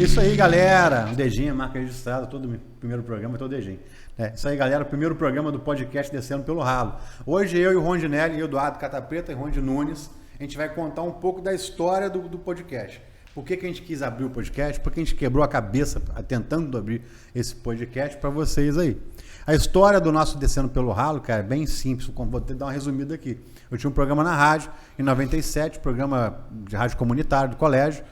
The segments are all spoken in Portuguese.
Isso aí, galera. Um dedinho, marca registrada, todo primeiro programa, todo dedinho. Isso aí, galera. Primeiro programa do podcast Descendo pelo Ralo. Hoje eu e o Rondinelli, Eduardo Catapreta e Rondi Nunes, a gente vai contar um pouco da história do podcast. Por que a gente quis abrir o podcast? Porque a gente quebrou a cabeça tentando abrir esse podcast para vocês aí. A história do nosso Descendo pelo Ralo, cara, é bem simples. Vou te dar uma resumida aqui. Eu tinha um programa na rádio, em 97, programa de rádio comunitário do colégio.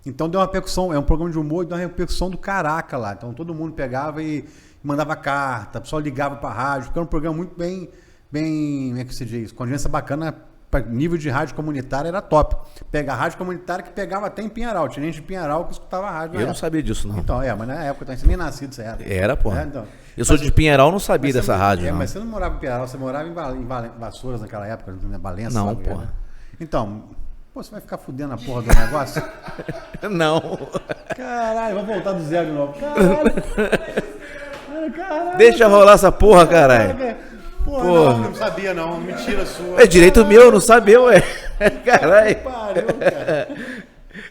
Então deu uma repercussão, é um programa de humor, deu uma repercussão do caraca lá. Então todo mundo pegava e mandava carta, o pessoal ligava para a rádio, porque era um programa muito bem, como é que se diz, com audiência bacana, para nível de rádio comunitária era top. Pega a rádio comunitária que pegava até em Pinheiral, tinha gente de Pinheiral que escutava a rádio. Eu não sabia disso, não. Então, mas na época, você nem nascido, você era. Era, pô. Então. Eu sou de Pinheiral, não sabia dessa rádio, não. Mas você não morava em Pinheiral, você morava em Vassouras naquela época, na Valença. Não, sabe, pô. né? Então, você vai ficar fudendo a porra do negócio? Não. Caralho, vamos voltar do zero de novo. Caralho. Deixa rolar essa porra, caralho. Porra, não sabia não, mentira sua. É direito meu, não saber, ué. Caralho. Pariu, cara.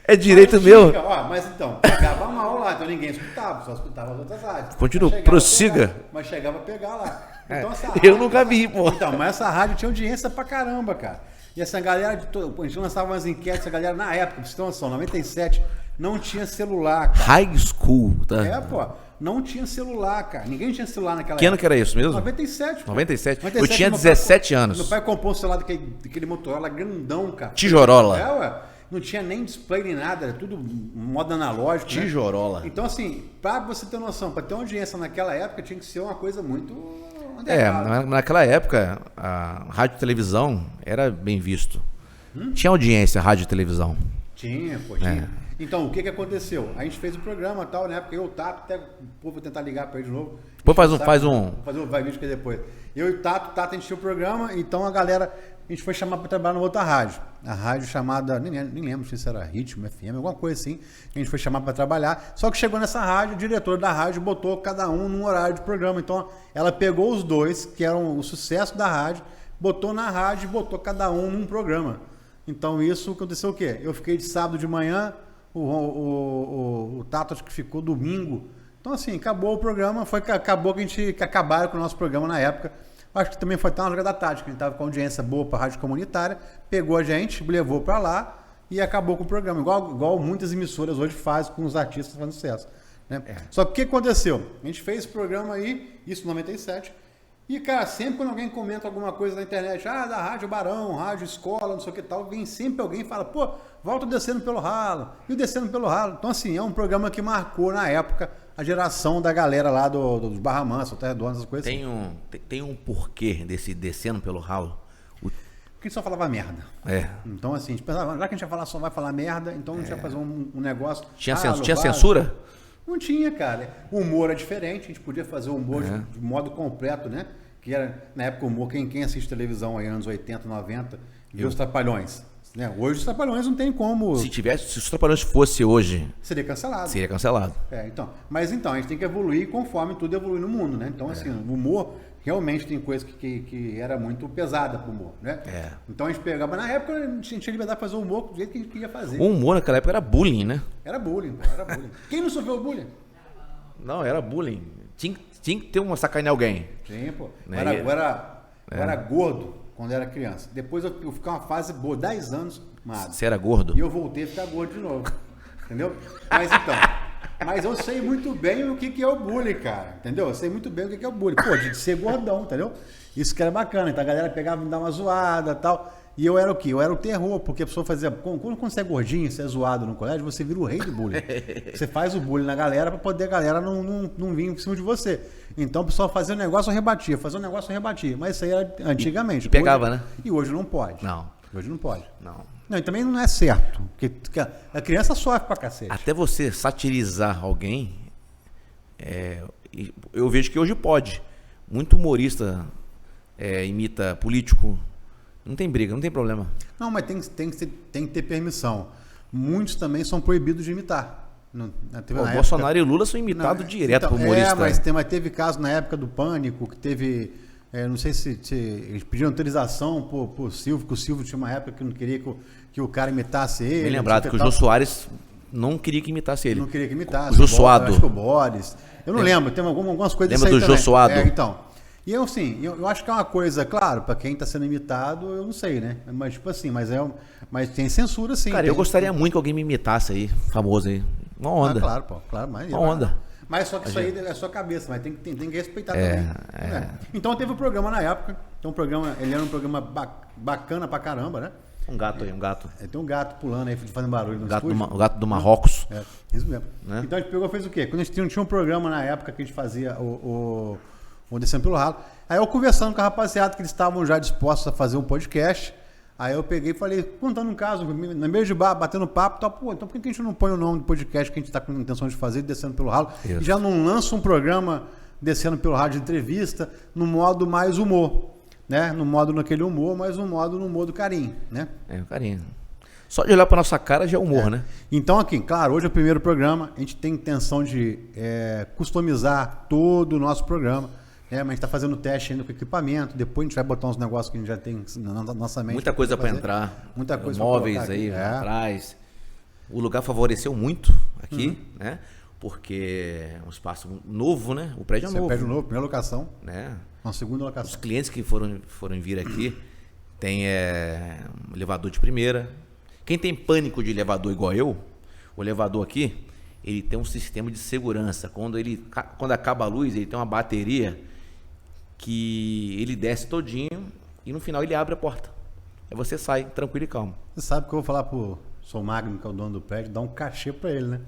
É direito meu. Mas então, pegava mal lá, então ninguém escutava, só escutava as outras rádios. Continua, prossiga. Mas chegava a pegar lá. Então, essa Eu nunca vi, pô. Então, mas essa rádio tinha audiência pra caramba, cara. E essa galera, a gente lançava umas enquetes, a galera na época, pra vocês terem noção, 97, não tinha celular, cara. High school, tá? Não tinha celular, cara. Ninguém tinha celular naquela época. Que ano que era isso mesmo? 97. 97? Eu tinha 17 anos. Meu pai comprou um celular daquele Motorola grandão, cara. Tijorola. Não tinha nem display nem nada, era tudo modo analógico. Tijorola. Né? Então, assim, pra você ter noção, pra ter uma audiência naquela época, tinha que ser uma coisa muito... naquela época, a rádio e televisão era bem visto. Tinha audiência, rádio e televisão. Tinha. Então, o que aconteceu? A gente fez o programa tal, na época eu e o Tato, até o povo vou tentar ligar para ele de novo. Depois Vou fazer um vídeo que é depois. Eu e o Tato, a gente tinha o programa, então a galera, a gente foi chamar para trabalhar numa outra rádio. A rádio chamada, nem lembro se era Ritmo, FM, alguma coisa assim. A gente foi chamar para trabalhar. Só que chegou nessa rádio, o diretor da rádio botou cada um num horário de programa. Então, ela pegou os dois, que eram o sucesso da rádio, botou na rádio e botou cada um num programa. Então, isso aconteceu o quê? Eu fiquei de sábado de manhã, o Tato acho que ficou domingo. Então, assim, acabou o programa, acabou que acabaram com o nosso programa na época. Acho que também foi até uma jogada tática, a gente estava com audiência boa para a rádio comunitária, pegou a gente, levou para lá e acabou com o programa, igual muitas emissoras hoje fazem com os artistas fazendo sucesso. Né? Só que o que aconteceu? A gente fez esse programa aí, isso em 97, e, cara, sempre quando alguém comenta alguma coisa na internet, da Rádio Barão, Rádio Escola, não sei o que tal, vem sempre alguém e fala, pô, volta Descendo pelo Ralo, e o Descendo pelo Ralo. Então, assim, é um programa que marcou, na época, a geração da galera lá dos Barra Mansa, Terra Dona, essas coisas. Tem um porquê desse Descendo pelo Ralo? Porque a gente só falava merda. Então, assim, a gente pensava, já que a gente só vai falar merda, então a gente vai fazer um negócio... Tinha censura? Não tinha, cara. O humor é diferente, a gente podia fazer o humor de modo completo, né? Que era, na época, o humor, quem assiste televisão aí, anos 80, 90, viu os Trapalhões. Né? Hoje os Trapalhões não tem como... Se os Trapalhões fosse hoje... Seria cancelado. Mas a gente tem que evoluir conforme tudo evolui no mundo, né? Então, assim, o humor... Realmente tem coisa que era muito pesada pro humor, né? Então a gente pegava, na época a gente tinha liberdade de fazer o humor do jeito que a gente queria fazer. O humor naquela época era bullying, né? Era bullying. Quem não sofreu bullying? Não, era bullying. Tinha que ter uma sacanear alguém. Sim, pô. Né? Eu era gordo quando era criança. Depois eu fiquei uma fase boa, 10 anos, magro. Você era gordo? E eu voltei a ficar gordo de novo. Entendeu? Mas eu sei muito bem o que é o bullying, cara. Entendeu? Eu sei muito bem o que é o bullying. Pô, de ser gordão, entendeu? Isso que era bacana. Então a galera pegava e me dava uma zoada e tal. E eu era o quê? Eu era o terror, porque a pessoa fazia... Quando você é gordinho, você é zoado no colégio, você vira o rei do bullying. Você faz o bullying na galera pra poder a galera não vir em cima de você. Então o pessoal fazia um negócio, rebatia. Mas isso aí era antigamente. E pegava, né? E hoje não pode. Não. Hoje não pode. Não. Não, e também não é certo. Porque a criança sofre pra cacete. Até você satirizar alguém, eu vejo que hoje pode. Muito humorista imita político. Não tem briga, não tem problema. Não, mas tem que ter permissão. Muitos também são proibidos de imitar. O Bolsonaro e o Lula são imitados direto por humorista. Mas teve caso na época do Pânico, que teve... não sei se eles pediram autorização pro Silvio, que o Silvio tinha uma época que não queria que o cara imitasse ele. Bem lembrado que o Jô Soares não queria que imitasse ele. Não queria que imitasse. O Jô Suado. Acho que o Boris. Eu não lembro, tem algumas coisas Lembra do Jô Suado? Então. E eu, assim, eu acho que é uma coisa, claro, pra quem tá sendo imitado, eu não sei, né? Mas, tipo assim, mas tem censura, sim. Cara, eu gostaria muito que alguém me imitasse aí, famoso aí. Uma onda. Claro, pô, claro. Mas, uma onda. Mas só que isso aí é a sua cabeça, mas tem que respeitar também. Né? Então teve um programa na época, ele era um programa bacana pra caramba, né? Um gato aí, um gato. Tem um gato pulando aí, fazendo barulho no estúdio. O gato do Marrocos. Isso mesmo. Né? Então a gente pegou e fez o quê? Quando a gente tinha um programa na época que a gente fazia o Descendo pelo Ralo, aí eu conversando com a rapaziada que eles estavam já dispostos a fazer um podcast, aí eu peguei e falei, contando um caso, no meio de bar, batendo papo, tal, pô, então por que a gente não põe o nome do podcast que a gente está com intenção de fazer, Descendo pelo Ralo, e já não lança um programa Descendo pelo Ralo de entrevista, no modo mais humor, né? No modo naquele humor, mas no modo do carinho, né? O carinho. Só de olhar para nossa cara já é humor, né? Então aqui, claro, hoje é o primeiro programa, a gente tem intenção de customizar todo o nosso programa. Mas a gente está fazendo teste ainda com equipamento. Depois a gente vai botar uns negócios que a gente já tem na nossa mente. Muita coisa para entrar. Muita coisa móveis aí atrás. O lugar favoreceu muito aqui, né? Porque é um espaço novo, né? O prédio é novo. Prédio novo, primeira locação. Né? Uma segunda locação. Os clientes que foram vir aqui tem um elevador de primeira. Quem tem pânico de elevador igual eu, o elevador aqui, ele tem um sistema de segurança. Quando acaba a luz, ele tem uma bateria que ele desce todinho e no final ele abre a porta. Aí você sai tranquilo e calmo. Você sabe que eu vou falar pro Sou Magno, que é o dono do prédio, dar um cachê pra ele, né?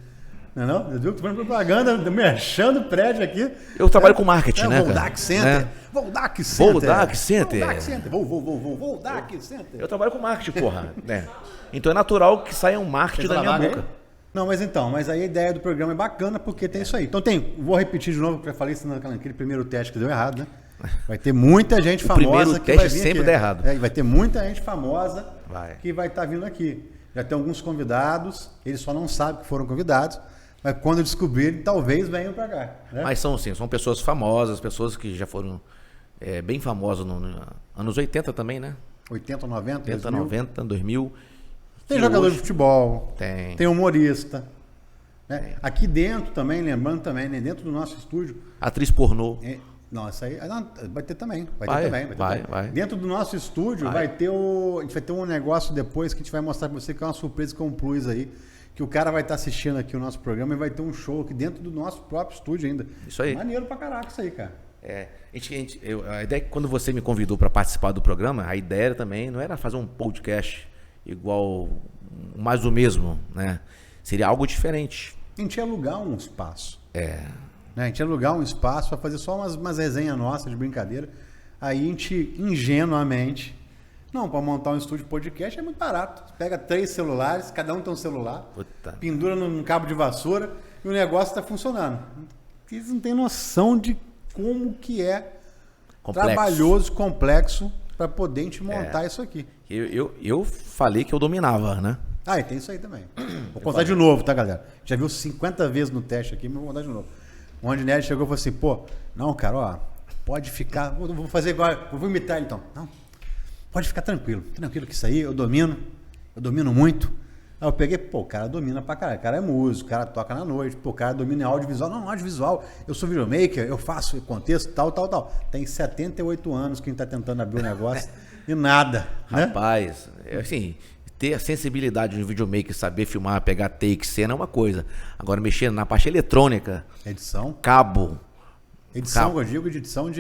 Não é não? Você viu que tu fazendo propaganda, mexendo o prédio aqui. Eu trabalho com marketing, né? Voldac Center. Né? Voldac Center. Voldac Center. Voldac Center. Eu trabalho com marketing, porra. Né? Então é natural que saia um marketing da minha boca. Não, mas aí a ideia do programa é bacana porque tem isso aí. Então vou repetir de novo, porque eu falei isso naquele primeiro teste que deu errado, né? Vai ter muita gente famosa que vai vir. O primeiro teste sempre dá errado. Vai ter muita gente famosa que vai estar vindo aqui. Já tem alguns convidados, eles só não sabem que foram convidados, mas quando descobrirem, talvez venham para cá. Né? Mas são pessoas famosas, pessoas que já foram bem famosas nos anos 80 também, né? 80, 90, 80, 2000. 90, 2000. Tem jogador de futebol, tem humorista. Né? Aqui dentro também, lembrando também, né? Dentro do nosso estúdio. Atriz pornô. Não, isso aí vai ter também. Vai. Dentro do nosso estúdio a gente vai ter um negócio depois que a gente vai mostrar para você, que é uma surpresa com um plus aí. Que o cara vai estar assistindo aqui o nosso programa e vai ter um show aqui dentro do nosso próprio estúdio ainda. Isso aí. Maneiro pra caraca isso aí, cara. A ideia é que quando você me convidou para participar do programa, a ideia também não era fazer um podcast igual, mais do mesmo, né? Seria algo diferente. A gente ia alugar um espaço. Né? A gente ia alugar um espaço para fazer só umas resenhas nossas de brincadeira. Aí a gente, ingenuamente, para montar um estúdio podcast é muito barato. Você pega 3 celulares, cada um tem um celular, pendura num cabo de vassoura e o negócio está funcionando. Eles não têm noção de como que é trabalhoso, complexo, para poder a gente montar isso aqui. Eu falei que eu dominava, né? E tem isso aí também. Vou contar de novo, tá, galera? Já viu 50 vezes no teste aqui, mas vou contar de novo. O Rondinelli chegou e falou assim, não, cara, pode ficar, vou fazer igual, vou imitar ele então. Não, pode ficar tranquilo que isso aí eu domino muito. Aí eu peguei, o cara domina pra caralho, o cara é músico, o cara toca na noite, o cara domina em audiovisual. Não, audiovisual, eu sou videomaker, eu faço contexto, tal. Tem 78 anos que a gente tá tentando abrir o negócio e nada. Rapaz, assim, ter a sensibilidade de um videomaker, saber filmar, pegar take, cena é uma coisa. Agora, mexer na parte eletrônica, edição, cabo. Edição, eu digo de edição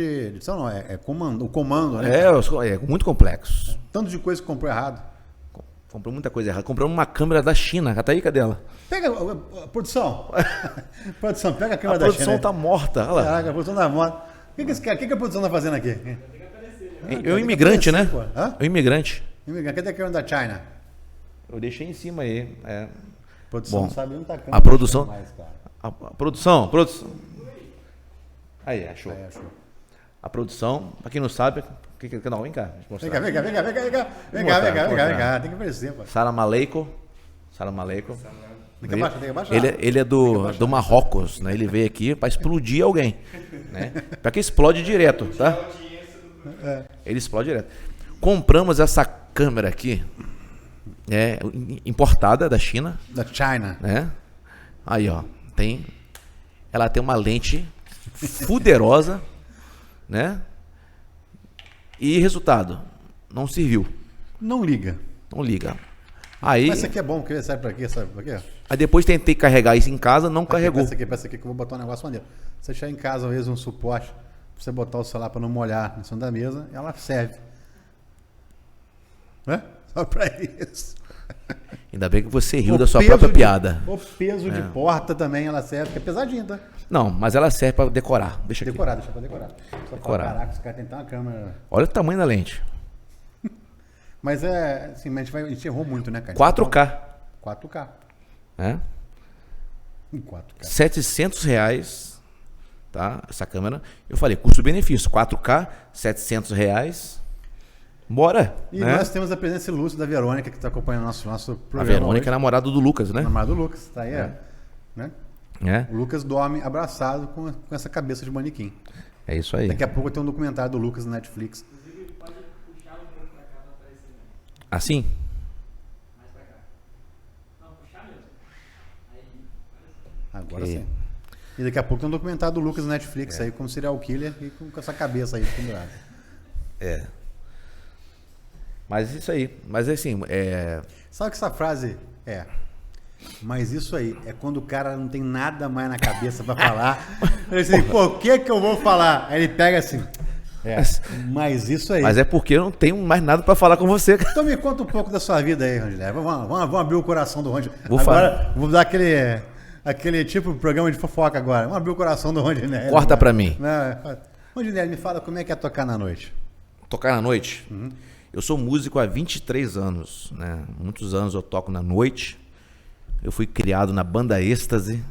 não, é comando, o comando, né? É muito complexo. Tanto de coisa que comprou errado. Comprou muita coisa errada. Comprou uma câmera da China. Tá aí, cadê ela? Pega, produção. Produção, pega a câmera da China. A produção tá morta. Olha lá. Caraca, a produção tá morta. O que a produção tá fazendo aqui? É um imigrante, né? É um imigrante. Cadê a câmera da China? Eu deixei em cima aí. Produção não sabe onde tá a câmera. A produção. Mais, cara. A produção. Aí, achou. A produção, pra quem não sabe, não, vem cá. Vem cá. Tem que aparecer, pô. Salam aleikum. Tem que abaixar. Ele é do Marrocos, né? Ele veio aqui pra explodir alguém, né? Pra que explode direto, tá? Ele explode direto. Compramos essa câmera aqui importada da China. Da China. Né? Aí, ó. Ela tem uma lente fuderosa, né? E resultado, não serviu. Não liga. Não liga. Aí, Mas isso aqui é bom, porque sabe pra quê? Sabe pra quê? aí depois tentei carregar isso em casa, não carregou. Pensa aqui que eu vou botar um negócio maneiro. Você deixar em casa, às vezes, um suporte pra você botar o celular pra não molhar em cima da mesa, ela serve. Né? Só pra isso. Ainda bem que você riu da O sua peso própria de- piada. O peso de porta também ela serve, que é pesadinha, tá? Não, mas ela serve pra decorar. Deixa aqui. Decorar, deixa pra decorar. Só Decorar. fala, caraca, esse cara tem uma câmera. Olha o tamanho da lente. Mas assim, a gente errou muito, né, cara? 4K. 4K. Né? Em 4K. R$700, tá? Essa câmera. Eu falei, custo-benefício, 4K, R$700. Bora. E né? nós temos a presença ilustre da Verônica, que está acompanhando nosso A programa. Verônica é namorada do Lucas, né? Namorada do Lucas, tá aí, né? É. O Lucas dorme abraçado com essa cabeça de manequim. É isso aí. Daqui a pouco tem um documentário do Lucas na Netflix. Assim? Agora Ok. sim. E daqui a pouco tem um documentário do Lucas na Netflix aí, como serial killer e com essa cabeça aí pendurada. É. Mas isso aí. Mas assim, Sabe que essa frase é? Mas isso aí é quando o cara não tem nada mais na cabeça pra falar. Ele assim, pô, o que eu vou falar? Aí ele pega assim. Mas isso aí. mas é porque eu não tenho mais nada pra falar com você. cara. Então me conta um pouco da sua vida aí, Rangel. Vamos abrir o coração do Rangel. Vou Agora, vou dar aquele tipo de programa de fofoca agora. Vamos abrir o coração do Rondinelli. Corta pra mim. Rondinelli, me fala como é que é tocar na noite. Tocar na noite? Eu sou músico há 23 anos, né? Muitos anos eu toco na noite. Eu fui criado na banda Êxtase,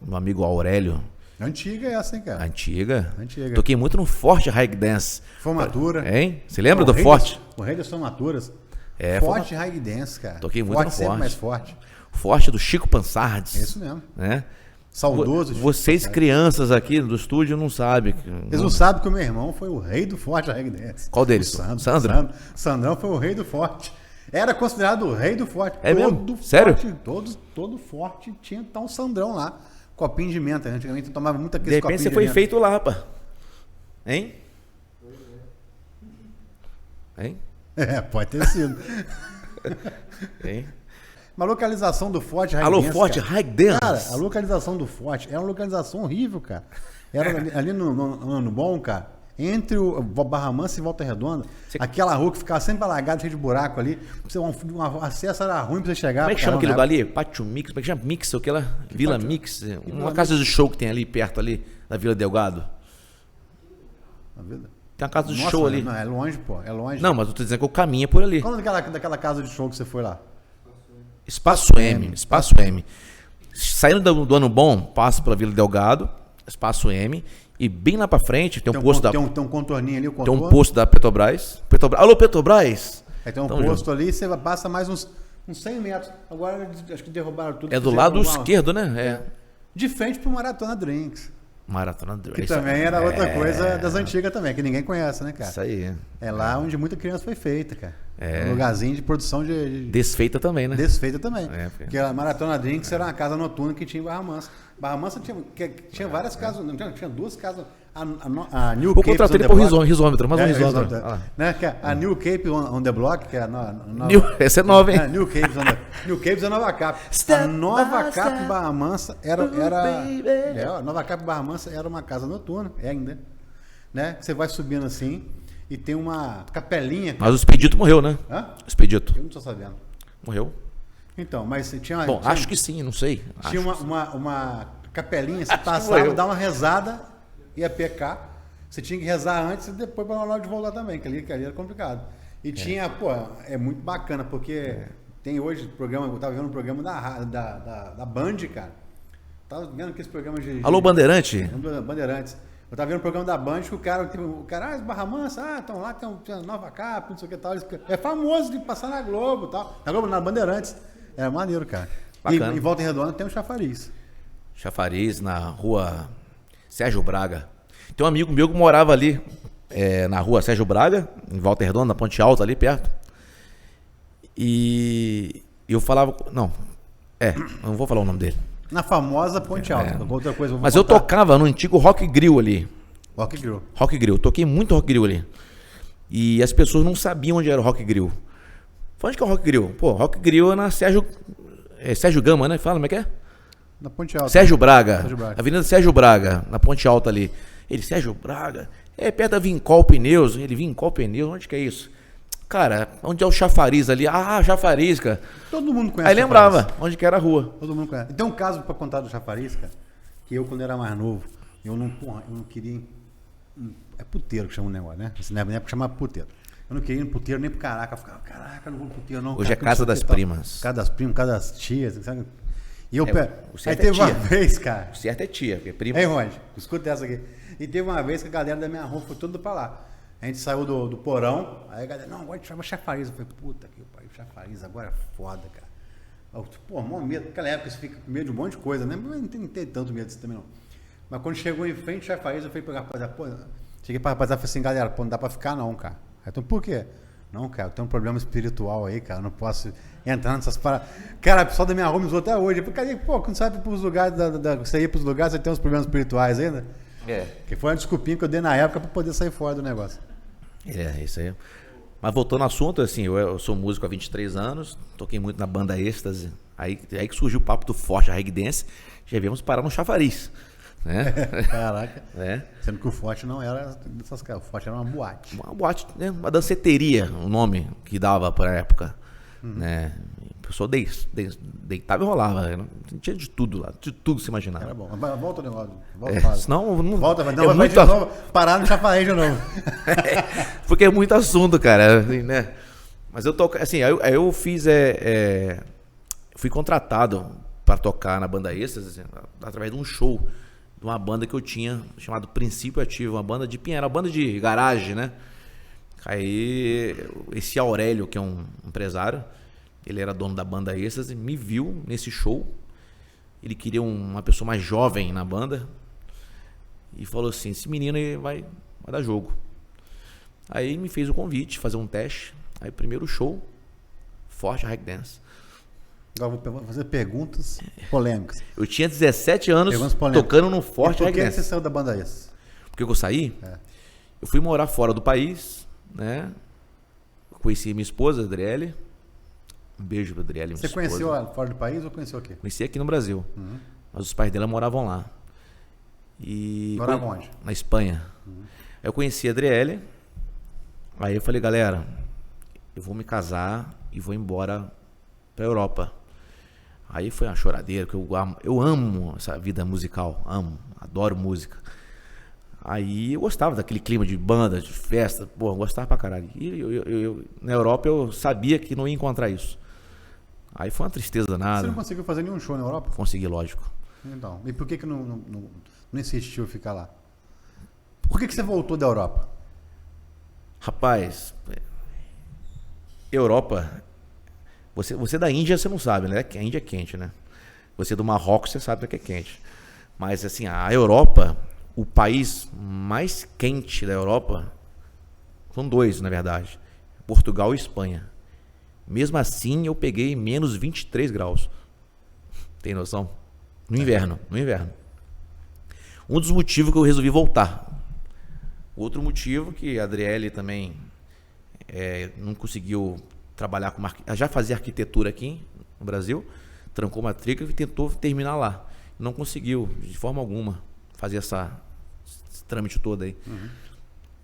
meu amigo Aurélio, Antiga essa, hein, cara? antiga. Antiga. Toquei muito no Forte High Dance. Formatura. Hein? Você lembra O do rei Forte? O rei das formaturas. É, Forte High Dance, cara. Toquei muito forte no sempre Forte. mais forte. Forte do Chico Pansardes. É isso mesmo. Né? Saudoso. Vocês crianças aqui do estúdio não sabem. Eles não sabem que o meu irmão foi o rei do Forte Higg Dance. Qual deles? O Sandro? Sandrão foi o rei do Forte. Era considerado o rei do Forte. É mesmo? Sério? Todo Forte tinha um Sandrão lá. Copinho de menta. Antigamente eu tomava muito De aquele repente copinho você de foi menta. feito lá, rapaz. Hein? Hein? Pode ter sido. Hein? Uma localização do Forte Higg Alô, Dance, Forte cara. High Dance. Cara, a localização do Forte era uma localização horrível, cara. Era ali no Ano Bom, cara. Entre o Barra Mansa e Volta Redonda, aquela rua que ficava sempre alagada, cheia de buraco ali. O acesso era ruim pra você chegar. Como é que chama aquele lugar ali? Pátio Mix? Como é que chama? Mix, o que lá? Vila Mix? Uma casa de show que tem ali perto ali, na Vila Delgado. Tem uma casa de Nossa, show ali. Não, é longe, pô. É longe. Não, mas eu tô dizendo que eu caminho por ali. Qual é daquela casa de show que você foi lá? Espaço M. Espaço M. Saindo do Ano Bom, passa pela Vila Delgado, Espaço M, e bem lá pra frente tem um posto da... Tem um contorninho ali, o Tem contorno. um posto da Petrobras. Alô, Petrobras! Aí tem um Tamo posto junto. ali e você passa mais uns 100 metros. Agora acho que derrubaram tudo. É do fizeram lado uma- esquerdo, né? É. De frente pro Maratona Drinks. Maratona Que também era outra coisa das antigas também, que ninguém conhece, né, cara? Isso aí. É lá onde muita criança foi feita, cara. É. Um lugarzinho de produção de Desfeita também, né? desfeita também. É, Porque a Maratona Drinks era uma casa noturna que tinha em Barra Mansa. Barra Mansa tinha várias casas, não tinha duas casas. A New Eu Cape contratei on the por Block. risômetro, mais um risômetro. Risômetro, né? Que é a New Cape on the Block, que é a Essa é nova, hein? New Capes é a Nova Cap. A Nova Cap Barra Mansa era a Nova Cap Barra Mansa era uma casa noturna, ainda, né? Você vai subindo assim e tem uma capelinha. Mas o Expedito morreu, né? Hã? O Expedito Eu não tô sabendo. morreu. Então, mas tinha Bom, acho que sim, não sei. tinha Acho. uma capelinha, você Acho que passava, morreu. dava uma rezada, ia pecar. Você tinha que rezar antes e depois para na hora de voltar também, que ali era complicado. E tinha, pô, é muito bacana, porque tem hoje programa, eu tava vendo um programa da Band, cara. Tava vendo aqueles programas de. Alô, Bandeirante? Bandeirantes. Eu tava vendo o programa da Band que o cara, Barra Mansa, então lá tem uma Nova Cap, não sei o que tal. É famoso de passar na Globo e tal. Na Globo, na Bandeirantes. É maneiro, cara. Bacana. E em Volta Redonda tem um chafariz. Chafariz, na rua Sérgio Braga. Tem um amigo meu que morava ali, na rua Sérgio Braga, em Volta Redonda, na Ponte Alta, ali perto. E eu falava... Não, eu não vou falar o nome dele. Na famosa Ponte Alta. Outra coisa, Mas eu tocava no antigo Rock Grill ali. Rock Grill. Rock Grill. Toquei muito Rock Grill ali. E as pessoas não sabiam onde era o Rock Grill. Onde que é o Rock Grill? Pô, Rock Grill é na Sérgio Gama, né? Fala, como é que é? Na Ponte Alta. Sérgio Braga. Avenida Sérgio Braga, na Ponte Alta ali. Ele, Sérgio Braga? É perto da Vincol Pneus. Ele, Vincol Pneus, onde que é isso? Cara, onde é o chafariz ali? Ah, chafariz, cara. Todo mundo conhece. Aí lembrava onde que era a rua. Todo mundo conhece. Tem um caso pra contar do chafariz, cara, que eu, quando era mais novo, eu não queria... É puteiro que chama o negócio, né? Na época chamava puteiro. Eu não queria ir no puteiro nem pro caraca. Eu ficava, caraca, não vou no puteiro não. Hoje cara, é casa das primas. Casa das primas, casa das tias, sabe? E eu... Aí teve uma vez, cara... O certo é tia, porque prima... Ei, Ronde, escuta essa aqui. E teve uma vez que a galera da minha rua foi tudo pra lá. A gente saiu do porão, aí a galera, não, agora a gente chama chafariz. Eu falei, puta que pariu, chafariz, agora é foda, cara. Eu, pô, mó medo. Naquela época você fica com medo de um monte de coisa, né? Mas não tem tanto medo disso também, não. Mas quando chegou em frente ao chafariz, eu falei pra rapaziada, pô, cheguei pra rapaziada e falei assim, galera, pô, não dá pra ficar não, cara. Aí, então, por quê? Não, cara, eu tenho um problema espiritual aí, cara, eu não posso entrar nessas paradas. Cara, o pessoal da minha rua me usou até hoje. Eu falei, pô, quando você vai pros lugares, você ia pros lugares, você tem uns problemas espirituais ainda? Que foi uma desculpinha que eu dei na época pra poder sair fora do negócio. Isso aí. Mas voltando ao assunto, assim, eu sou músico há 23 anos, toquei muito na banda Êxtase, aí que surgiu o papo do Forte, a Reggae Dance, já viemos parar no chafariz, né? Caraca. Sendo que o Forte não era dessas caras, o Forte era uma boate. Uma boate, né? Uma danceteria, o nome que dava pra época, né? A pessoa deitava e rolava, tinha de tudo lá, de tudo se imaginar. Era bom, mas volta o negócio, senão não... Volta, vai de novo, parar no chafariz de novo. Porque é muito assunto, cara, né? Mas eu toco, assim, aí eu fiz, fui contratado para tocar na banda Êxtase, assim, através de um show de uma banda que eu tinha, chamado Princípio Ativo, uma banda de Pinheiro, uma banda de garagem, né? Aí, esse Aurélio, que é um empresário, ele era dono da banda Êxtase, me viu nesse show, ele queria uma pessoa mais jovem na banda, e falou assim, esse menino aí vai dar jogo. Aí me fez o convite, fazer um teste. Aí primeiro show, Forte Reggae Dance. Agora vou fazer perguntas polêmicas. Eu tinha 17 anos tocando no Forte Reggae Dance. Por que você saiu da banda Êxtase? Porque eu saí? Eu fui morar fora do país, né? Conheci minha esposa, Adriele. Um beijo pra Adriele, minha esposa. Você conheceu ela fora do país ou conheceu aqui? Conheci aqui no Brasil. Mas os pais dela moravam lá. Moravam onde? Na Espanha. Aí eu conheci a Adriele. Aí eu falei, galera, eu vou me casar e vou embora pra Europa. Aí foi uma choradeira, que eu amo essa vida musical, adoro música. Aí eu gostava daquele clima de banda, de festa, pô, eu gostava pra caralho. E eu, na Europa eu sabia que não ia encontrar isso. Aí foi uma tristeza danada. Você não conseguiu fazer nenhum show na Europa? Consegui, lógico. Então, e por que não insistiu em ficar lá? Por que você voltou da Europa? Rapaz, Europa, você da Índia você não sabe, né? A Índia é quente, né? Você do Marrocos você sabe que é quente. Mas assim, a Europa, o país mais quente da Europa, são dois, na verdade, Portugal e Espanha. Mesmo assim, eu peguei menos 23 graus. Tem noção? No inverno. Um dos motivos que eu resolvi voltar. Outro motivo que a Adriele também não conseguiu trabalhar com... Já fazia arquitetura aqui no Brasil, trancou matrícula e tentou terminar lá. Não conseguiu, de forma alguma, fazer esse trâmite todo aí.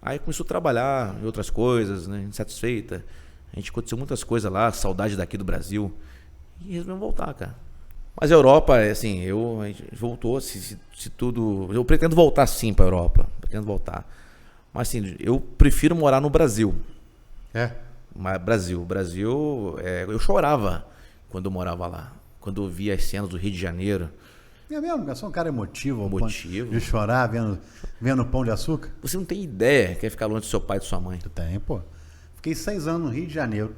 Aí começou a trabalhar em outras coisas, né, insatisfeita. A gente aconteceu muitas coisas lá, saudade daqui do Brasil. E resolvemos voltar, cara. Mas a Europa, assim, a gente voltou, se tudo... Eu pretendo voltar sim para a Europa, pretendo voltar. Mas assim, eu prefiro morar no Brasil. Mas Brasil, eu chorava quando eu morava lá. Quando eu via as cenas do Rio de Janeiro. É mesmo? Eu sou um cara emotivo. De chorar vendo Pão de Açúcar. Você não tem ideia que é ficar longe do seu pai e da sua mãe. Tu tem, pô. Fiquei 6 anos no Rio de Janeiro.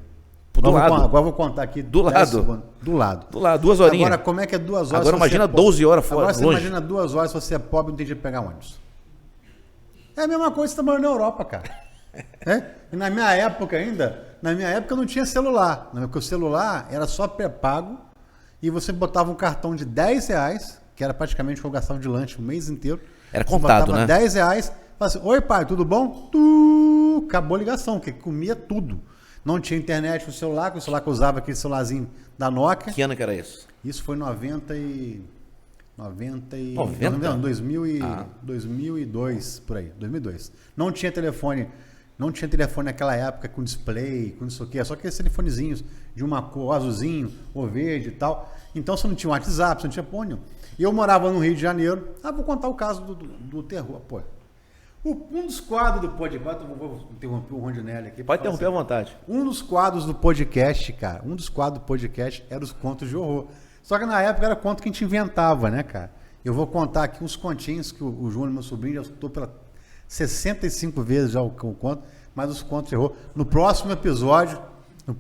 Agora vou contar aqui. Do lado. Do lado. 2 horinhas. Agora, como é que é 2 horas? Agora imagina 12 horas fora. Agora você imagina 2 horas se você é pobre e não tem jeito de pegar ônibus. É a mesma coisa que você tá morando na Europa, cara. E na minha época não tinha celular. Porque o celular era só pré-pago e você botava um cartão de R$10, que era praticamente o que eu gastava de lanche o mês inteiro. Era contado, né? R$10, falava assim, oi pai, tudo bom? Acabou a ligação, porque comia tudo. Não tinha internet no celular, que o celular que eu usava, aquele celularzinho da Nokia. Que ano que era isso? Isso foi 2002, por aí, 2002. Não tinha telefone naquela época com display, com isso aqui, só aqueles telefonezinhos de uma cor, azulzinho ou verde e tal. Então você não tinha WhatsApp, você não tinha pônio. E eu morava no Rio de Janeiro. Vou contar o caso do terror, pô. Um dos quadros do podcast, vou interromper o Rondinelli aqui. Pode interromper à vontade. Um dos quadros do podcast, cara, era os contos de horror. Só que na época era conto que a gente inventava, né, cara? Eu vou contar aqui uns continhos que o Júnior, meu sobrinho, já escutou pela 65 vezes já o conto, mas os contos de horror. No próximo episódio eu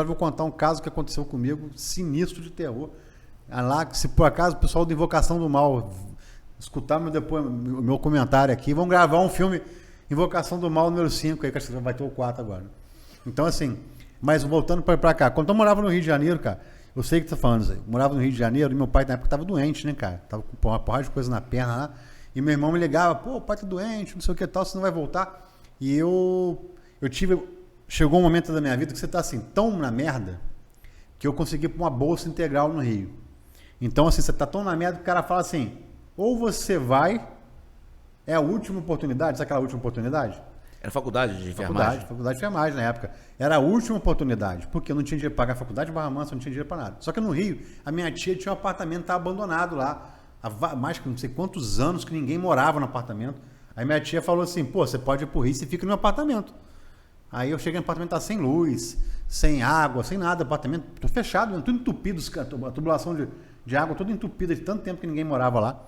vou contar um caso que aconteceu comigo, sinistro de terror. Lá, se por acaso o pessoal da Invocação do Mal escutar o meu comentário aqui, vão gravar um filme Invocação do Mal número 5, aí que acho que vai ter o 4 agora. Então, assim, mas voltando pra cá, quando eu morava no Rio de Janeiro, cara, eu sei que tu tá falando isso aí, eu morava no Rio de Janeiro e meu pai na época tava doente, né, cara? Tava com uma porrada de coisa na perna lá, e meu irmão me ligava, pô, o pai tá doente, não sei o que tal, você não vai voltar. E chegou um momento da minha vida que você tá assim, tão na merda, que eu consegui pôr uma bolsa integral no Rio. Então, assim, você tá tão na merda que o cara fala assim, ou você vai, é a última oportunidade, sabe aquela última oportunidade? Era faculdade de enfermagem? Faculdade de enfermagem na época. Era a última oportunidade, porque eu não tinha dinheiro para pagar a faculdade de Barra Mansa, eu não tinha dinheiro para nada. Só que no Rio, a minha tia tinha um apartamento, estava abandonado lá, há mais que não sei quantos anos que ninguém morava no apartamento. Aí minha tia falou assim, pô, você pode ir pro Rio, você fica no meu apartamento. Aí eu cheguei no apartamento, tá sem luz, sem água, sem nada, apartamento fechado, tudo entupido, a tubulação de água toda entupida de tanto tempo que ninguém morava lá.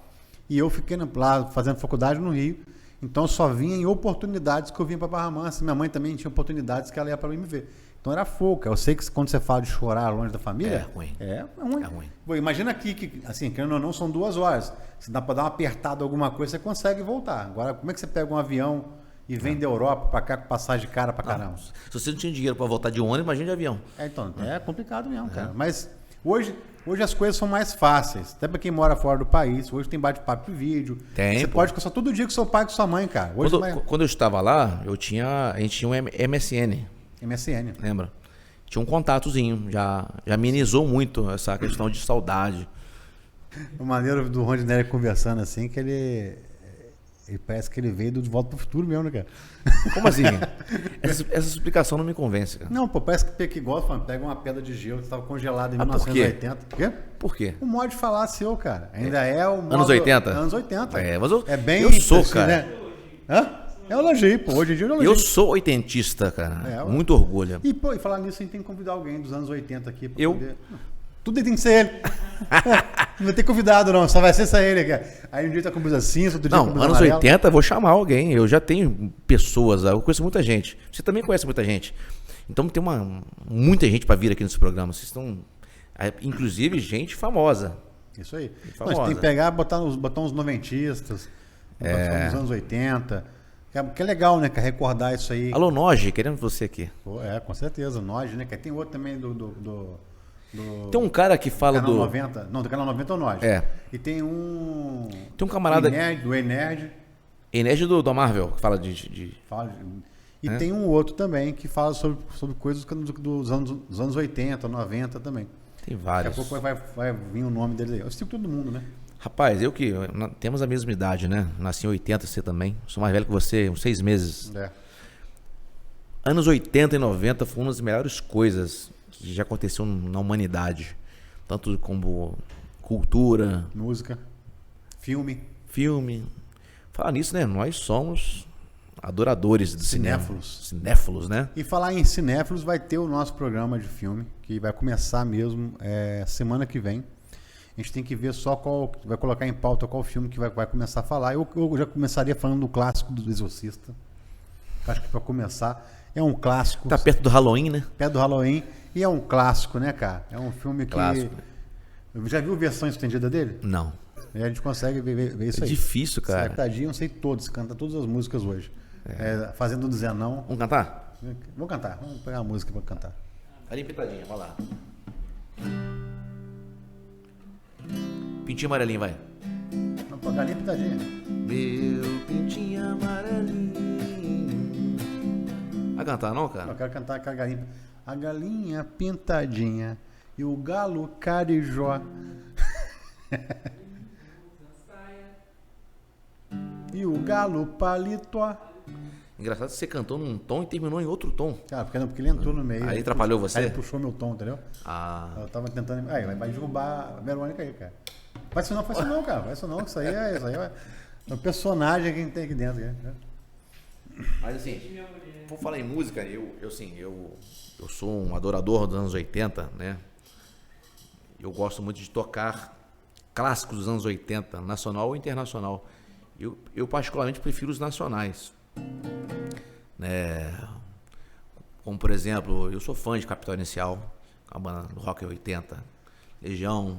E eu fiquei lá fazendo faculdade no Rio, então só vinha em oportunidades que eu vinha para Barra Mansa. Minha mãe também tinha oportunidades que ela ia para me ver. Então era foca. Eu sei que quando você fala de chorar longe da família... É ruim. É ruim. É ruim. Pô, imagina aqui que, assim, querendo ou não, são 2 horas. Se dá para dar uma apertada alguma coisa, você consegue voltar. Agora, como é que você pega um avião e vem da Europa para cá com passagem de cara para caramba? Se você não tinha dinheiro para voltar de ônibus, imagina de avião. Então, é complicado mesmo, cara. Mas hoje as coisas são mais fáceis. Até para quem mora fora do país. Hoje tem bate-papo de vídeo. Você pode conversar todo dia com seu pai e com sua mãe, cara. Hoje quando eu estava lá, a gente tinha um MSN. MSN. Lembra? Tinha um contatozinho. Já amenizou muito essa questão de saudade. O maneiro do Rondinelli conversando assim, que ele parece que ele veio de Volta pro Futuro mesmo, né, cara? Como assim? Essa explicação não me convence, cara. Não, pô, parece que igual, pega uma pedra de gelo que estava congelada em 1980. Por quê? Por quê? O modo de falar seu, cara. Ainda é o modo... Anos 80? Anos 80. Mas eu sou, assim, cara. Né? Hã? É elogio, pô. Hoje em dia eu elogio. Eu sou oitentista, cara. Muito orgulho. E, pô, e falar nisso, a gente tem que convidar alguém dos anos 80 aqui. Pra eu? Poder... Tudo tem que ser ele. Não vai ter convidado, não. Só vai ser só ele, cara. Aí um dia tá com blusa cinza, outro dia não, com blusa anos amarela. 80 eu vou chamar alguém. Eu já tenho pessoas, eu conheço muita gente. Você também conhece muita gente. Então tem muita gente para vir aqui nesse programa. Vocês estão... Inclusive gente famosa. Isso aí. Famosa. Não, a gente tem que pegar, botar uns noventistas, dos anos 80. Que é legal, né? Que é recordar isso aí. Alô, Noge, queremos você aqui. Pô, com certeza. Noge, né? Tem outro também tem um cara que fala canal do... 90. Não, do Canal 90 é o Noge. É. E tem um... Tem um camarada... do Enerd. Enerd da Marvel, que fala de... E tem um outro também que fala sobre coisas dos anos 80, 90 também. Tem vários. Daqui a pouco vai vir o nome dele aí. Eu sigo todo mundo, né? Rapaz, temos a mesma idade, né? Nasci em 80, você também. Sou mais velho que você, uns 6 meses. Anos 80 e 90 foram uma das melhores coisas que já aconteceu na humanidade. Tanto como cultura... Música. Filme. Falar nisso, né? Nós somos adoradores do cinéfilos. Cinéfilos, né? E falar em cinéfilos, vai ter o nosso programa de filme, que vai começar mesmo semana que vem. A gente tem que ver só vai colocar em pauta qual filme que vai começar a falar. Eu já começaria falando do clássico do Exorcista. Acho que para começar, é um clássico. Tá perto do Halloween, né? Perto do Halloween. E é um clássico, né, cara? É um filme que... Clássico. Já viu a versão estendida dele? Não. A gente consegue ver isso aí. É difícil, cara. Tadinho, eu sei todos, canta todas as músicas hoje. Fazendo do Zé não. Vamos cantar? Vamos cantar, vamos pegar a música pra cantar. Galinha pintadinha, vai lá. Pintinho amarelinho, vai. Vamos pra galinha pintadinha. Meu pintinho amarelinho. Vai cantar não, cara? Eu quero cantar com a galinha. A galinha pintadinha e o galo carijó. E o galo paletó. Engraçado que você cantou num tom e terminou em outro tom. Cara, porque ele entrou no meio. Aí atrapalhou você? Aí ele puxou meu tom, entendeu? Ah. Eu tava tentando. Aí, vai derrubar a Verônica aí, cara. Faz isso não, cara. Faz isso não. Isso aí é um personagem que a gente tem aqui dentro. Né? Mas assim, por falar em música, eu sou um adorador dos anos 80, né? Eu gosto muito de tocar clássicos dos anos 80, nacional ou internacional. Eu particularmente prefiro os nacionais. Né? Como, por exemplo, eu sou fã de Capital Inicial, a banda do Rock 80, Legião.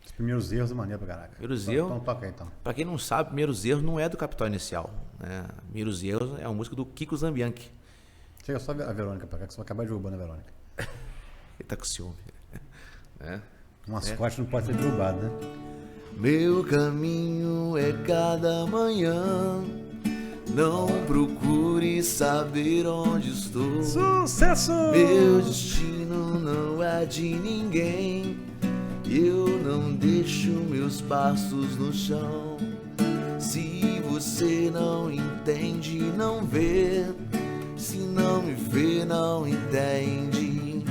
Os primeiros erros é maneiro pra caraca. Primeiros erros. Então toca aí, então. Pra quem não sabe, Primeiros Erros não é do Capital Inicial. Né? Primeiros Erros é uma música do Kiko Zambianchi. Chega só a Verônica pra cá, que você vai acabar derrubando a Verônica. Ele tá com ciúme. Né? Um mascote não pode ser derrubado, né? Meu caminho é cada manhã. Não procure saber onde estou. Sucesso! Meu destino não é de ninguém. Eu não deixo meus passos no chão. Se você não entende, não vê. Se não me vê, não entende.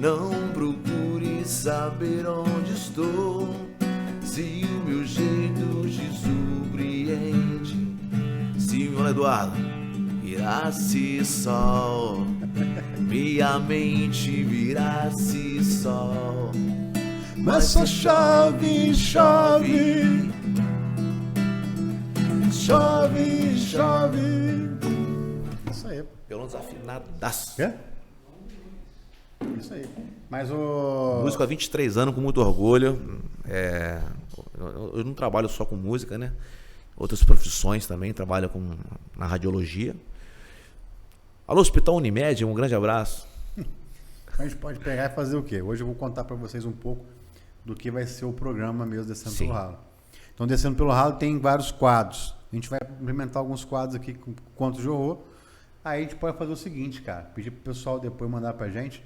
Não procure saber onde estou. Se o meu jeito te surpreende. Silvio Eduardo, virasse sol, minha mente virasse sol, mas só chove, chove, chove, chove. Isso aí. Violão desafinadaço. Quê? Isso aí. Mas o... Músico há 23 anos, com muito orgulho. Eu não trabalho só com música, né? Outras profissões também, trabalho na radiologia. Alô, Hospital Unimed, um grande abraço. A gente pode pegar e fazer o quê? Hoje eu vou contar para vocês um pouco do que vai ser o programa mesmo Descendo pelo Ralo. Então, Descendo pelo Ralo tem vários quadros. A gente vai implementar alguns quadros aqui com contos de horror. Aí a gente pode fazer o seguinte, cara. Pedir pro pessoal depois mandar pra gente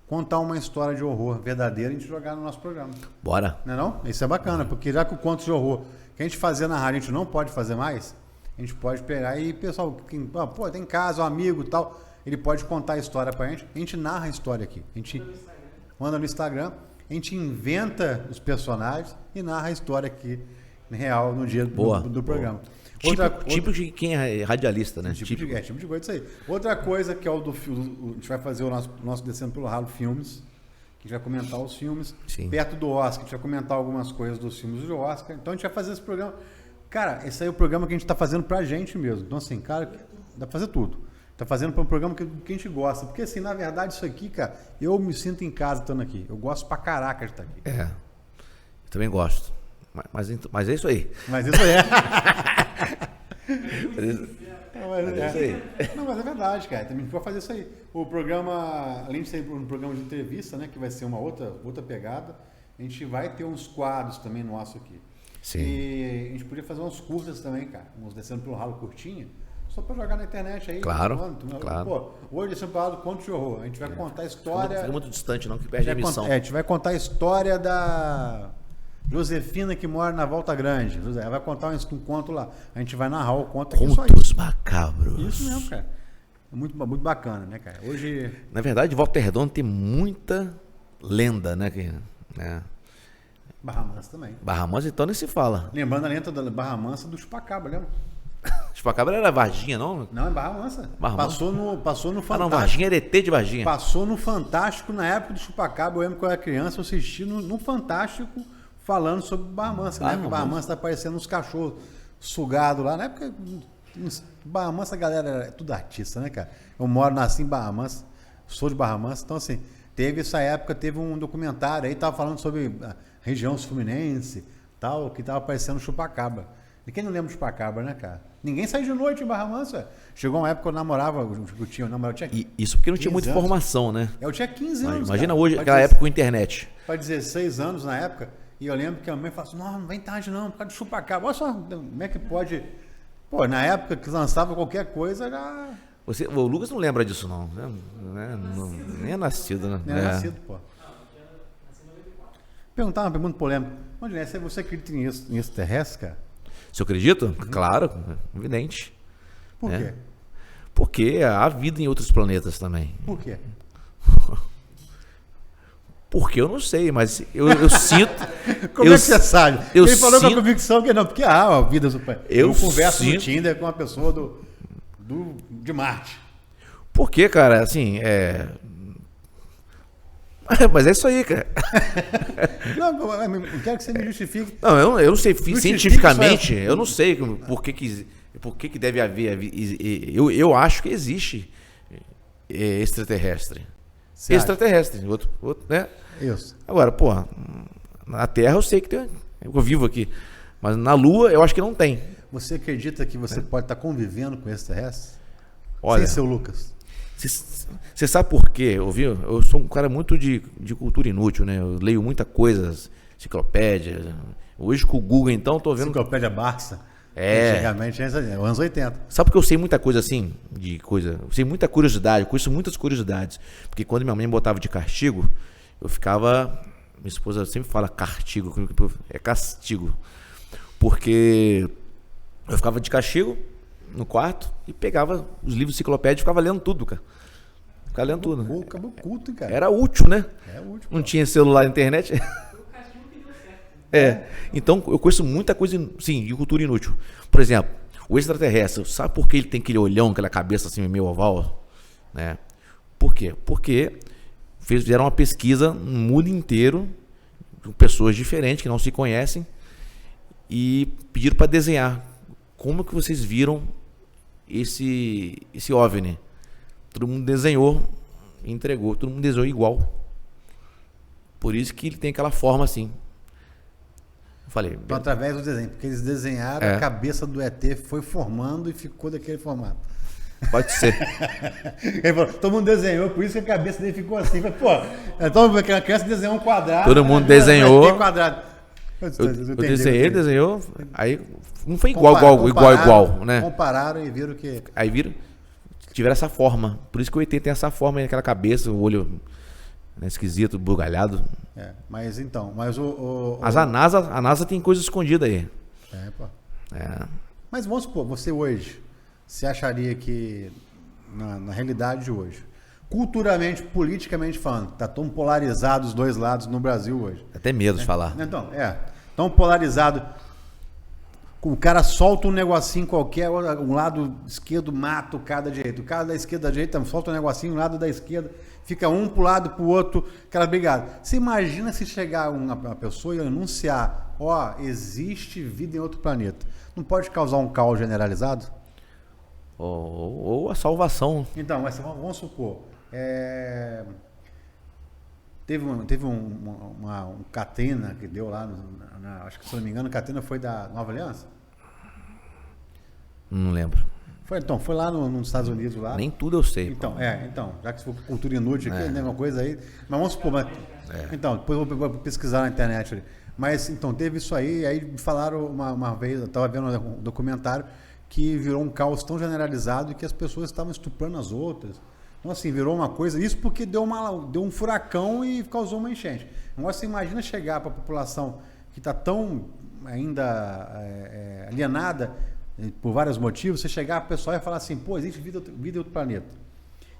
contar uma história de horror verdadeira e a gente jogar no nosso programa. Bora. Não é não? Isso é bacana, porque já que o conto de horror que a gente fazia na rádio a gente não pode fazer mais, a gente pode pegar e pessoal, pô, tem casa, um amigo e tal, ele pode contar a história pra gente, a gente narra a história aqui. A gente manda no Instagram, a gente inventa os personagens e narra a história aqui real no dia do programa. Tipo de quem é radialista, né? Tipo de coisa, isso aí. Outra coisa que é a gente vai fazer o nosso Descendo pelo Ralo Filmes, que a gente vai comentar os filmes. Sim. Perto do Oscar, a gente vai comentar algumas coisas dos filmes do Oscar. Então a gente vai fazer esse programa. Cara, esse aí é o programa que a gente tá fazendo pra gente mesmo. Então assim, cara, dá pra fazer tudo. Tá fazendo um programa que a gente gosta. Porque assim, na verdade, isso aqui, cara, eu me sinto em casa estando aqui. Eu gosto pra caraca de estar aqui. Eu também gosto. Mas é isso aí. Mas isso aí é. Não, mas é verdade, cara. Também a gente vai fazer isso aí. O programa, além de ser um programa de entrevista, né, que vai ser uma outra pegada, a gente vai ter uns quadros também nosso aqui. Sim. E a gente podia fazer uns curtas também, cara. Uns Descendo pelo Ralo curtinho, só pra jogar na internet aí. Claro, claro. Pô, hoje Descendo pelo Ralo conto de horror. A gente vai contar a história... Não fica muito distante não, que perde a missão. A gente vai contar a história da... Josefina que mora na Volta Grande. Ela vai contar um conto lá. A gente vai narrar o conto aqui. Contos macabros. Isso mesmo, cara. É muito bacana, né, cara? Hoje... Na verdade, Volta Redonda tem muita lenda, né? Barra Mansa também. Barra Mansa, então, nem se fala. Lembrando a lenda da Barra Mansa do Chupacabra, lembra? Chupacabra era Varginha, não? Não, é Barra Mansa. Passou no Fantástico. Ah, não, Varginha era ET de Varginha. Passou no Fantástico na época do Chupacabra. Eu lembro quando eu era criança, eu assisti no Fantástico falando sobre Barra Mansa. Na época Barra Mansa tá aparecendo uns cachorros sugados lá. Na época, Barra Mansa, a galera é tudo artista, né, cara? Eu nasci em Barra Mansa, sou de Barra Mansa. Então, assim, essa época, teve um documentário aí, tava falando sobre a região fluminense, tal, que tava aparecendo Chupacabra. Quem não lembra de Chupacabra, né, cara? Ninguém sai de noite em Barra Mansa. Chegou uma época que eu namorava, eu tinha Isso porque não tinha 15 muita anos. informação, né? Eu tinha 15 anos. Imagina cara. hoje, Pra aquela 16 época com internet. Para 16 anos na época, e eu lembro que a mãe falou assim: não vem tarde não, por causa de Chupacabra. Olha só, como é que pode. Pô, na época que lançava qualquer coisa, já. O Lucas não lembra disso, não. Nem é nascido, né? Nem era nascido, pô. Perguntar uma pergunta polêmica. Onde é? Você acredita em extraterrestre, cara? Se eu acredito? Claro, evidente. Por quê? Porque há vida em outros planetas também. Por quê? Porque eu não sei, mas eu sinto. Como é que você sabe? Eu Ele falou com a sinto, convicção que não, porque a vida super. Eu converso no sinto- Tinder com uma pessoa de Marte. Porque, cara, assim, Mas é isso aí, cara. Não, eu quero que você me justifique. Não, eu não sei Justifica cientificamente, isso aí. eu não sei por que que deve haver. Eu acho que existe extraterrestre. Você acha? Extraterrestre, outro, né? Isso. Agora, pô, na Terra eu sei que tem, eu vivo aqui, mas na Lua eu acho que não tem. Você acredita que você pode estar convivendo com extraterrestres? Olha, Sem seu Lucas. você sabe por quê? Eu sou um cara muito de cultura inútil, né? Eu leio muita coisa, enciclopédia. Hoje com o Google, então, tô vendo. Enciclopédia Barça. É. Antigamente, anos 80. Sabe porque eu sei muita coisa assim, eu sei muita curiosidade, eu conheço muitas curiosidades. Porque quando minha mãe me botava de castigo, eu ficava. Minha esposa sempre fala castigo, é castigo. Porque eu ficava de castigo no quarto e pegava os livros enciclopédicos e ficava lendo tudo, cara. Ficava lendo tudo. Acabou culto, hein, cara. Era útil, né? É útil. Não tinha celular, internet. Então eu conheço muita coisa, sim, de cultura inútil. Por exemplo, o extraterrestre, sabe por que ele tem aquele olhão, aquela cabeça assim meio oval? Né? Por quê? Porque fizeram uma pesquisa no mundo inteiro, com pessoas diferentes que não se conhecem, e pediram para desenhar como que vocês viram esse OVNI. Todo mundo desenhou e entregou, todo mundo desenhou igual. Por isso que ele tem aquela forma assim. Eu falei, Então, através do desenho, porque eles desenharam, a cabeça do ET foi formando e ficou daquele formato. pode ser. Ele falou, todo mundo desenhou, por isso que a cabeça dele ficou assim. Falei, pô, então a criança desenhou um quadrado. Todo mundo desenhou. Um quadrado. Eu desenhei, ele desenhou, aí não foi igual, né? Compararam e viram que... Aí viram, tiveram essa forma. Por isso que o ET tem essa forma, aquela cabeça, o olho esquisito, bugalhado. Mas então, Mas a NASA tem coisa escondida aí. Pô. É. Mas vamos supor, você hoje, você acharia que, na realidade de hoje, culturalmente, politicamente falando, tá tão polarizado os dois lados no Brasil hoje. Até medo de falar. Então, tão polarizado. O cara solta um negocinho qualquer, um lado esquerdo mata o cara da direita. O cara da esquerda da direita solta um negocinho, um lado da esquerda, fica um pro lado pro outro, aquela brigada. Você imagina se chegar uma pessoa e anunciar, existe vida em outro planeta. Não pode causar um caos generalizado? Ou a salvação. Então, mas vamos supor, teve um Catena que deu lá, acho que se não me engano, Catena foi da Nova Aliança? Não lembro. Foi lá nos Estados Unidos lá. Nem tudo eu sei. Então, já que se for cultura inútil aqui, é uma coisa aí. Mas vamos supor, então, depois eu vou pesquisar na internet ali. Mas então, teve isso aí falaram uma vez, eu estava vendo um documentário que virou um caos tão generalizado que as pessoas estavam estuprando as outras. Então, assim, virou uma coisa. Isso porque deu um furacão e causou uma enchente. Agora, você imagina chegar para a população que está tão ainda alienada por vários motivos, você chegar para o pessoal e falar assim, pô, existe vida em outro planeta.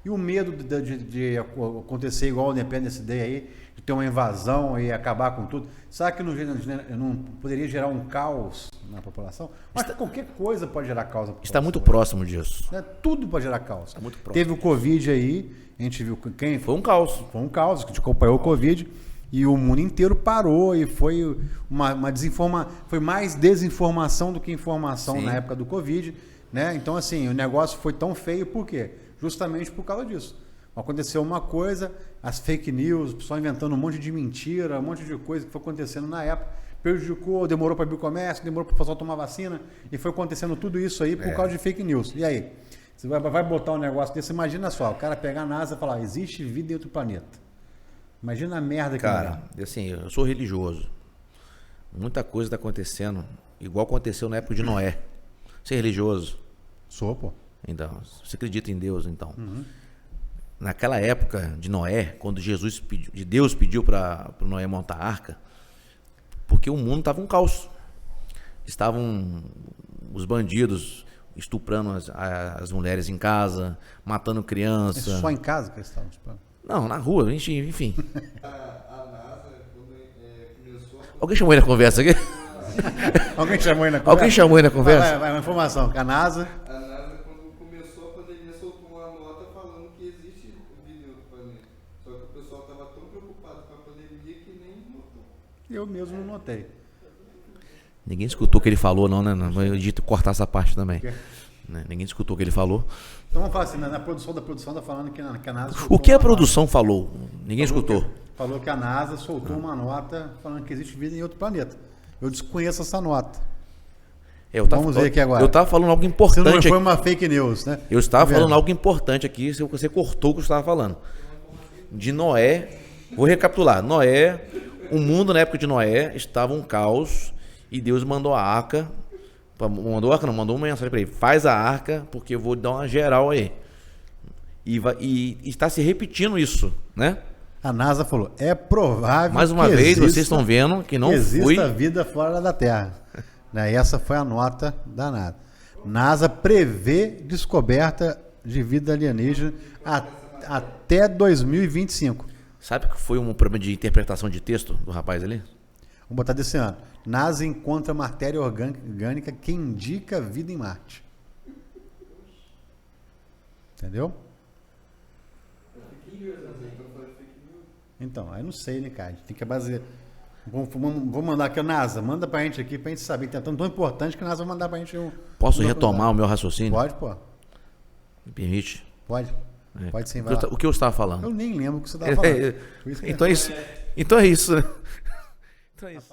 E o medo de acontecer igual o Independence Day aí, de ter uma invasão e acabar com tudo, será que não poderia gerar um caos na população? Mas qualquer coisa pode gerar caos na população. Está muito próximo disso. Tudo pode gerar caos. Está muito próximo. Teve o Covid aí, a gente viu quem... Foi um caos. Foi um caos, que a gente acompanhou o Covid e o mundo inteiro parou e foi foi mais desinformação do que informação na época do Covid, né? Então, assim, o negócio foi tão feio, por quê? Justamente por causa disso. Aconteceu uma coisa, as fake news, o pessoal inventando um monte de mentira, um monte de coisa que foi acontecendo na época, prejudicou, demorou para abrir o comércio, demorou para o pessoal tomar vacina, e foi acontecendo tudo isso aí por causa de fake news. E aí? Você vai botar um negócio desse, imagina só, o cara pegar a NASA e falar, existe vida em outro planeta. Imagina a merda que Cara, assim, eu sou religioso. Muita coisa está acontecendo, igual aconteceu na época de Noé. Você é religioso? Sou, pô. Então, você acredita em Deus, então. Naquela época de Noé, quando Deus pediu para Noé montar a arca, porque o mundo estava um caos. Estavam os bandidos estuprando as mulheres em casa, matando criança. É só em casa que eles estavam estuprando? Não, na rua, enfim. A NASA, quando começou... Alguém chamou ele na conversa aqui? Alguém chamou ele na conversa? Alguém chamou ele na conversa? Vai, uma informação. A NASA, quando começou a pandemia, soltou uma nota falando que existe vida em outro planeta. Só que o pessoal estava tão preocupado com a pandemia que nem notou. eu mesmo não notei. Ninguém escutou o que ele falou, não, né? Eu dito cortar essa parte também. Né? Ninguém escutou o que ele falou. Então vamos falar assim, na produção tá falando que a NASA... O que a produção falou? Ninguém escutou. Falou que a NASA soltou uma nota falando que existe vida em outro planeta. Eu desconheço essa nota. Vamos ver aqui agora. Eu estava falando algo Se importante não aqui. foi uma fake news, né? Eu estava falando algo importante aqui, você cortou o que eu estava falando. De Noé, vou recapitular. Noé, o mundo na época de Noé estava um caos e Deus mandou a arca. Mandou uma mensagem para ele: faz a arca, porque eu vou dar uma geral aí. E está se repetindo isso, né? A NASA falou, é provável mais uma que vez, vocês estão vendo que não exista vida fora da Terra. Né? E essa foi a nota da NASA. NASA prevê descoberta de vida alienígena até 2025. Sabe que foi um problema de interpretação de texto do rapaz ali? Vamos botar desse ano. NASA encontra matéria orgânica que indica vida em Marte. Entendeu? Então, aí não sei, né, cara? A gente tem que basear. Vou mandar aqui a NASA, manda pra gente aqui, pra gente saber. É tão importante que a NASA vai mandar pra gente um. Posso retomar o meu raciocínio? Pode, pô. Me permite? Pode. Pode sim, vai lá. O que eu estava falando? Eu nem lembro o que você estava falando. Então é isso. Então é isso, né? Então é isso.